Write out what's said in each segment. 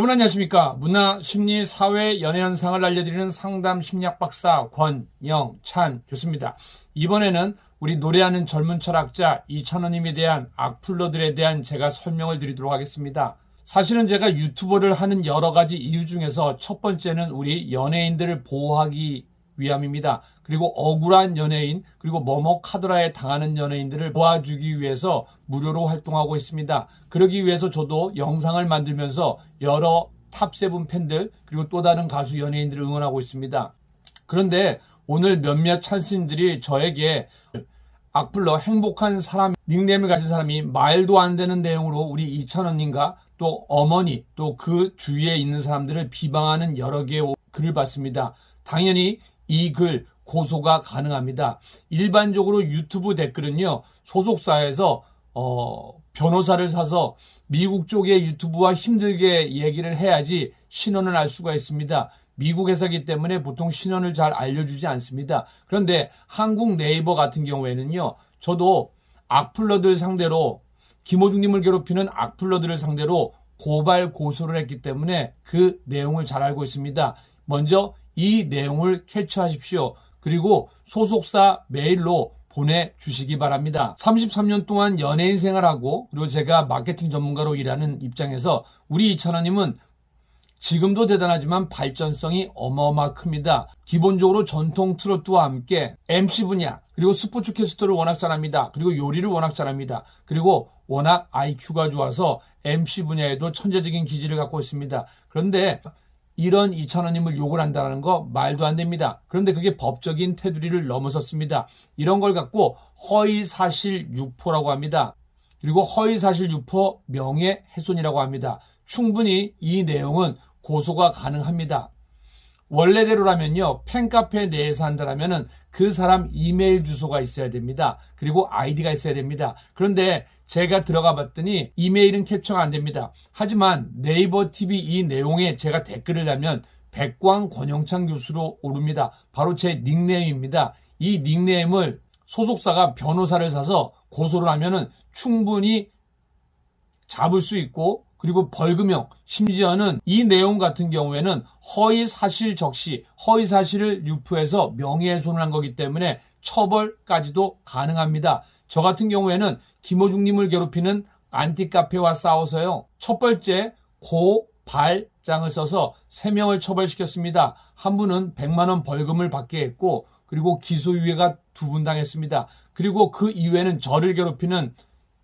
여러분 안녕하십니까? 문화, 심리, 사회, 연애 현상을 알려드리는 상담 심리학 박사 권영찬 교수입니다. 이번에는 우리 노래하는 젊은 철학자 이찬원님에 대한 악플러들에 대한 제가 설명을 드리도록 하겠습니다. 사실은 제가 유튜버를 하는 여러 가지 이유 중에서 첫 번째는 우리 연예인들을 보호하기 위함입니다. 그리고 억울한 연예인, 그리고 뭐뭐 카드라에 당하는 연예인들을 도와주기 위해서 무료로 활동하고 있습니다. 그러기 위해서 저도 영상을 만들면서 여러 탑7 팬들, 그리고 또 다른 가수 연예인들을 응원하고 있습니다. 그런데 오늘 몇몇 찬스님들이 저에게 악플러 행복한 사람 닉네임을 가진 사람이 말도 안 되는 내용으로 우리 이찬원님과 또 어머니 또 그 주위에 있는 사람들을 비방하는 여러 개의 글을 봤습니다. 당연히 이 글 고소가 가능합니다. 일반적으로 유튜브 댓글은요, 소속사에서 변호사를 사서 미국 쪽의 유튜브와 힘들게 얘기를 해야지 신원을 알 수가 있습니다. 미국 회사이기 때문에 보통 신원을 잘 알려주지 않습니다. 그런데 한국 네이버 같은 경우에는요, 저도 악플러들 상대로 김호중님을 괴롭히는 악플러들을 상대로 고발 고소를 했기 때문에 그 내용을 잘 알고 있습니다. 먼저 이 내용을 캐치하십시오. 그리고 소속사 메일로 보내주시기 바랍니다. 33년 동안 연예인 생활하고 그리고 제가 마케팅 전문가로 일하는 입장에서 우리 이찬원님은 지금도 대단하지만 발전성이 어마어마 큽니다. 기본적으로 전통 트로트와 함께 MC 분야, 그리고 스포츠 캐스터를 워낙 잘합니다. 그리고 요리를 워낙 잘합니다. 그리고 워낙 IQ가 좋아서 MC 분야에도 천재적인 기질을 갖고 있습니다. 그런데 이런 이찬원님을 욕을 한다는 거 말도 안 됩니다. 그런데 그게 법적인 테두리를 넘어섰습니다. 이런 걸 갖고 허위사실 유포라고 합니다. 그리고 허위사실 유포 명예훼손이라고 합니다. 충분히 이 내용은 고소가 가능합니다. 원래대로라면요, 팬카페 내에서 한다라면은 그 사람 이메일 주소가 있어야 됩니다. 그리고 아이디가 있어야 됩니다. 그런데 제가 들어가 봤더니 이메일은 캡처가 안 됩니다. 하지만 네이버 TV 이 내용에 제가 댓글을 하면 백광 권영찬 교수로 오릅니다. 바로 제 닉네임입니다. 이 닉네임을 소속사가 변호사를 사서 고소를 하면은 충분히 잡을 수 있고, 그리고 벌금형, 심지어는 이 내용 같은 경우에는 허위사실 적시, 허위사실을 유포해서 명예훼손을 한 거기 때문에 처벌까지도 가능합니다. 저 같은 경우에는 김호중님을 괴롭히는 안티카페와 싸워서요, 첫 번째 고발장을 써서 3명을 처벌시켰습니다. 한 분은 100만 원 벌금을 받게 했고, 그리고 기소유예가 2분 당했습니다. 그리고 그 이후에는 저를 괴롭히는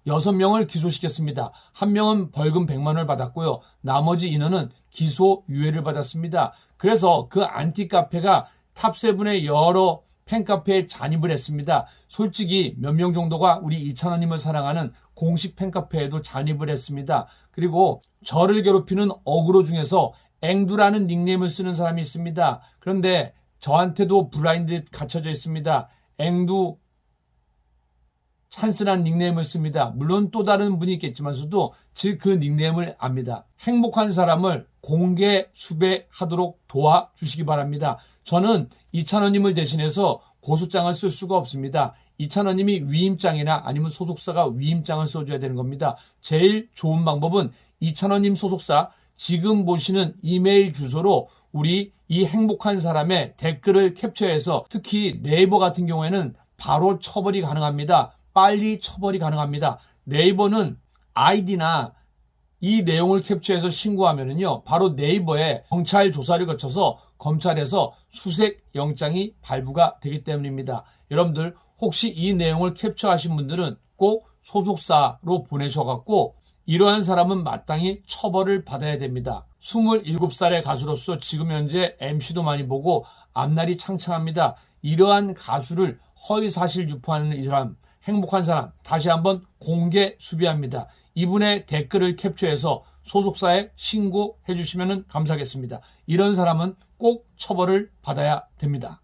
6명을 기소시켰습니다. 한 명은 벌금 100만 원을 받았고요. 나머지 인원은 기소유예를 받았습니다. 그래서 그 안티카페가 탑7의 여러 팬카페에 잔입을 했습니다. 솔직히 몇 명 정도가 우리 이찬원님을 사랑하는 공식 팬카페에도 잔입을 했습니다. 그리고 저를 괴롭히는 어그로 중에서 앵두라는 닉네임을 쓰는 사람이 있습니다. 그런데 저한테도 블라인드 갇혀져 있습니다. 앵두 찬스란 닉네임을 씁니다. 물론 또 다른 분이 있겠지만서도 즉 그 닉네임을 압니다. 행복한 사람을 공개 수배하도록 도와주시기 바랍니다. 저는 이찬원님을 대신해서 고소장을 쓸 수가 없습니다. 이찬원님이 위임장이나 아니면 소속사가 위임장을 써줘야 되는 겁니다. 제일 좋은 방법은 이찬원님 소속사 지금 보시는 이메일 주소로 우리 이 행복한 사람의 댓글을 캡처해서, 특히 네이버 같은 경우에는 바로 처벌이 가능합니다. 빨리 처벌이 가능합니다. 네이버는 아이디나 이 내용을 캡처해서 신고하면은요, 바로 네이버에 경찰 조사를 거쳐서 검찰에서 수색 영장이 발부가 되기 때문입니다. 여러분들 혹시 이 내용을 캡처하신 분들은 꼭 소속사로 보내셔갖고 이러한 사람은 마땅히 처벌을 받아야 됩니다. 27살의 가수로서 지금 현재 MC도 많이 보고 앞날이 창창합니다. 이러한 가수를 허위사실 유포하는 이 사람, 행복한 사람, 다시 한번 공개 수비합니다. 이분의 댓글을 캡처해서 소속사에 신고해 주시면 감사하겠습니다. 이런 사람은 꼭 처벌을 받아야 됩니다.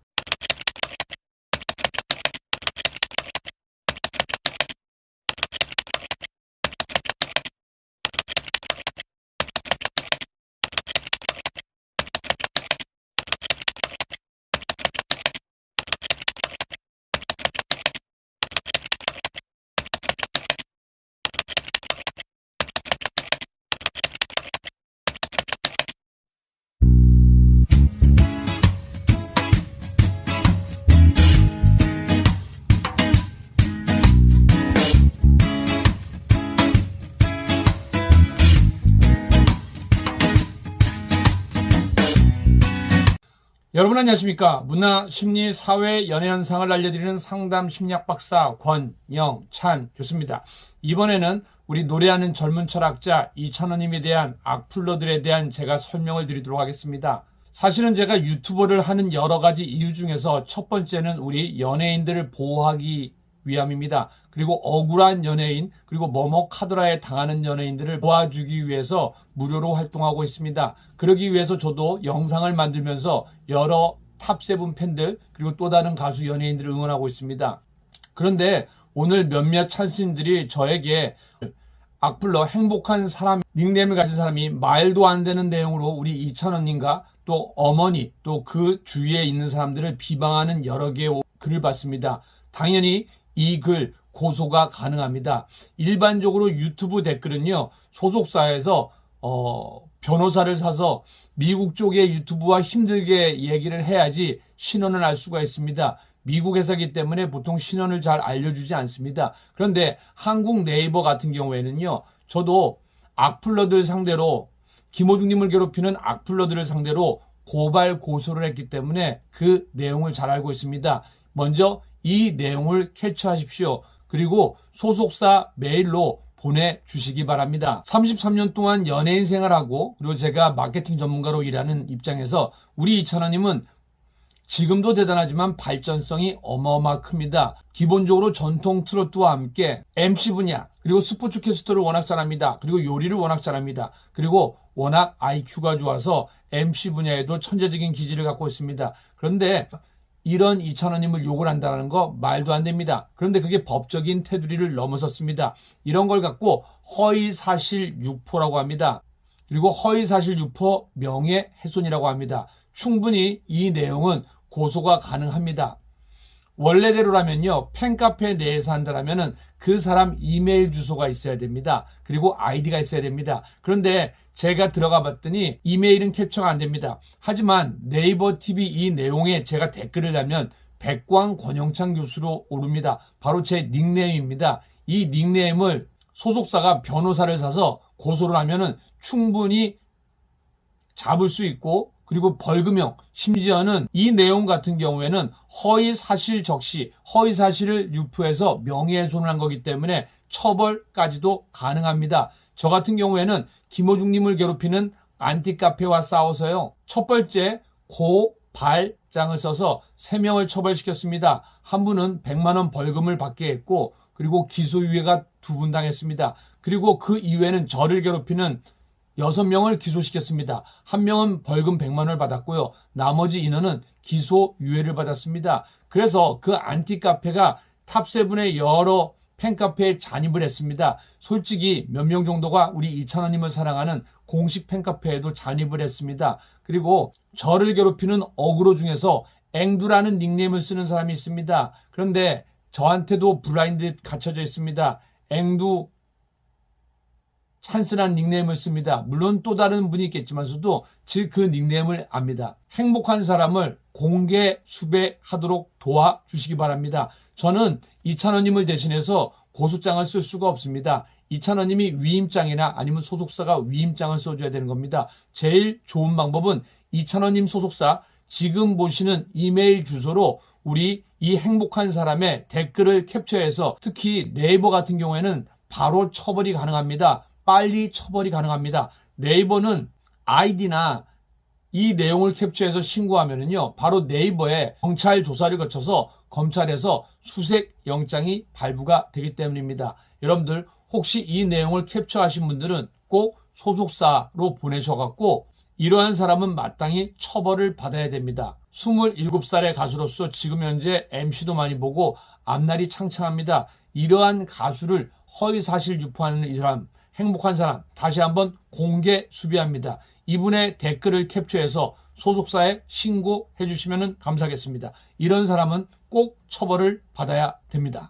여러분 안녕하십니까? 문화, 심리, 사회, 연애 현상을 알려드리는 상담 심리학 박사 권영찬 교수입니다. 이번에는 우리 노래하는 젊은 철학자 이찬원님에 대한 악플러들에 대한 제가 설명을 드리도록 하겠습니다. 사실은 제가 유튜버를 하는 여러 가지 이유 중에서 첫 번째는 우리 연예인들을 보호하기 위함입니다. 그리고 억울한 연예인, 그리고 뭐뭐 카드라에 당하는 연예인들을 도와주기 위해서 무료로 활동하고 있습니다. 그러기 위해서 저도 영상을 만들면서 여러 탑7 팬들, 그리고 또 다른 가수 연예인들을 응원하고 있습니다. 그런데 오늘 몇몇 찬스님들이 저에게 악플러 행복한 사람 닉네임을 가진 사람이 말도 안 되는 내용으로 우리 이찬원님과 또 어머니 또 그 주위에 있는 사람들을 비방하는 여러 개의 글을 봤습니다. 당연히 이 글 고소가 가능합니다. 일반적으로 유튜브 댓글은요, 소속사에서 변호사를 사서 미국 쪽의 유튜브와 힘들게 얘기를 해야지 신원을 알 수가 있습니다. 미국 회사이기 때문에 보통 신원을 잘 알려주지 않습니다. 그런데 한국 네이버 같은 경우에는요, 저도 악플러들 상대로 김호중님을 괴롭히는 악플러들을 상대로 고발 고소를 했기 때문에 그 내용을 잘 알고 있습니다. 먼저 이 내용을 캡처하십시오. 그리고 소속사 메일로 보내주시기 바랍니다. 33년 동안 연예인 생활하고 그리고 제가 마케팅 전문가로 일하는 입장에서 우리 이찬원님은 지금도 대단하지만 발전성이 어마어마 큽니다. 기본적으로 전통 트로트와 함께 MC 분야, 그리고 스포츠 캐스터를 워낙 잘합니다. 그리고 요리를 워낙 잘합니다. 그리고 워낙 IQ가 좋아서 MC 분야에도 천재적인 기질을 갖고 있습니다. 그런데 이런 이찬원님을 욕을 한다는 거 말도 안 됩니다. 그런데 그게 법적인 테두리를 넘어섰습니다. 이런 걸 갖고 허위사실 유포라고 합니다. 그리고 허위사실 유포 명예훼손이라고 합니다. 충분히 이 내용은 고소가 가능합니다. 원래대로라면요, 팬카페 내에서 한다라면은 그 사람 이메일 주소가 있어야 됩니다. 그리고 아이디가 있어야 됩니다. 그런데 제가 들어가 봤더니 이메일은 캡처가 안 됩니다. 하지만 네이버 TV 이 내용에 제가 댓글을 달면 백광 권영찬 교수로 오릅니다. 바로 제 닉네임입니다. 이 닉네임을 소속사가 변호사를 사서 고소를 하면은 충분히 잡을 수 있고, 그리고 벌금형, 심지어는 이 내용 같은 경우에는 허위사실 적시, 허위사실을 유포해서 명예훼손을 한 거기 때문에 처벌까지도 가능합니다. 저 같은 경우에는 김호중님을 괴롭히는 안티카페와 싸워서요, 첫 번째 고발장을 써서 3명을 처벌시켰습니다. 한 분은 100만 원 벌금을 받게 했고, 그리고 기소유예가 2분 당했습니다. 그리고 그 이외에는 저를 괴롭히는 6명을 기소시켰습니다. 한 명은 벌금 100만 원을 받았고요. 나머지 인원은 기소유예를 받았습니다. 그래서 그 안티카페가 탑7의 여러 팬카페에 잔입을 했습니다. 솔직히 몇 명 정도가 우리 이찬원님을 사랑하는 공식 팬카페에도 잔입을 했습니다. 그리고 저를 괴롭히는 어그로 중에서 앵두라는 닉네임을 쓰는 사람이 있습니다. 그런데 저한테도 블라인드 갇혀져 있습니다. 앵두 찬스란 닉네임을 씁니다. 물론 또 다른 분이 있겠지만서도 즉 그 닉네임을 압니다. 행복한 사람을 공개 수배하도록 도와주시기 바랍니다. 저는 이찬원님을 대신해서 고소장을 쓸 수가 없습니다. 이찬원님이 위임장이나 아니면 소속사가 위임장을 써줘야 되는 겁니다. 제일 좋은 방법은 이찬원님 소속사 지금 보시는 이메일 주소로 우리 이 행복한 사람의 댓글을 캡처해서, 특히 네이버 같은 경우에는 바로 처벌이 가능합니다. 빨리 처벌이 가능합니다. 네이버는 아이디나 이 내용을 캡처해서 신고하면은요, 바로 네이버에 경찰 조사를 거쳐서 검찰에서 수색 영장이 발부가 되기 때문입니다. 여러분들 혹시 이 내용을 캡처하신 분들은 꼭 소속사로 보내셔갖고 이러한 사람은 마땅히 처벌을 받아야 됩니다. 27살의 가수로서 지금 현재 MC도 많이 보고 앞날이 창창합니다. 이러한 가수를 허위사실 유포하는 이 사람, 행복한 사람, 다시 한번 공개 수비합니다. 이분의 댓글을 캡처해서 소속사에 신고해 주시면 감사하겠습니다. 이런 사람은 꼭 처벌을 받아야 됩니다.